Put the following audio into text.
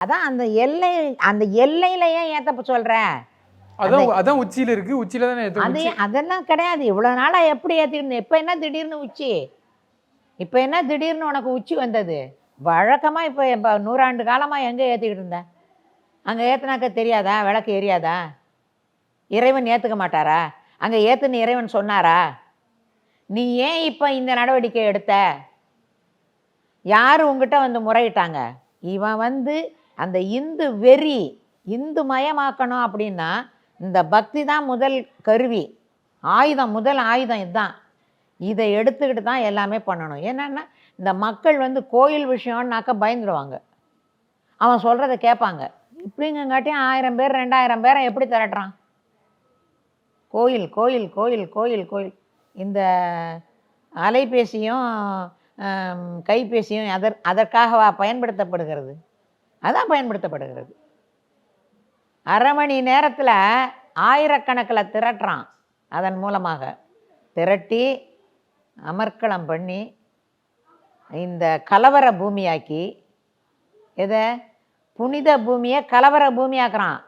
அதான் அந்த எல்லையில ஏன் ஏத்த சொல்ற? அதான் உச்சியில இருக்கு. உச்சியில தானே அது அதெல்லாம் கிடையாது. இவ்வளவு நாளா எப்படி ஏத்திட்டு இப்ப என்ன திடீர்னு உச்சி? இப்ப என்ன திடீர்னு உனக்கு உச்சி வந்தது? வழக்கமா இப்ப 100 ஆண்டு காலமா எங்க ஏத்திக்கிட்டு இருந்த? அங்க ஏத்துனாக்க தெரியாதா? விளக்கு எரியாதா? இறைவன் ஏத்துக்க மாட்டாரா? அங்க ஏத்துன்னு இறைவன் சொன்னாரா? நீ ஏன் இப்ப இந்த நடவடிக்கை எடுத்த? யாரு உங்ககிட்ட வந்து முறையிட்டாங்க? இவன் வந்து அந்த இந்து வெறி, இந்து மயமாக்கணும் அப்படின்னா இந்த பக்தி தான் முதல் கருவி, ஆயுதம், முதல் ஆயுதம் இதுதான். இதை எடுத்துக்கிட்டு தான் எல்லாமே பண்ணணும். என்னன்னா இந்த மக்கள் வந்து கோயில் விஷயம்னாக்க பயந்துடுவாங்க, அவன் சொல்கிறத கேட்பாங்க. இப்படிங்கங்காட்டியும் 1000 பேர் 2000 பேரை எப்படி திரட்டுறான்? கோயில் கோயில் கோயில் கோயில் கோயில். இந்த அலைபேசியும் கைபேசியும் அதற்காகவா பயன்படுத்தப்படுகிறது? அதான் பயன்படுத்தப்படுகிறது. அரை மணி நேரத்தில் ஆயிரக்கணக்கில் திரட்டுறான். அதன் மூலமாக திரட்டி அமர்க்களம் பண்ணி இந்த கலவர பூமியாக்கி, எதை புனித பூமியை கலவர பூமியாக்குறான்.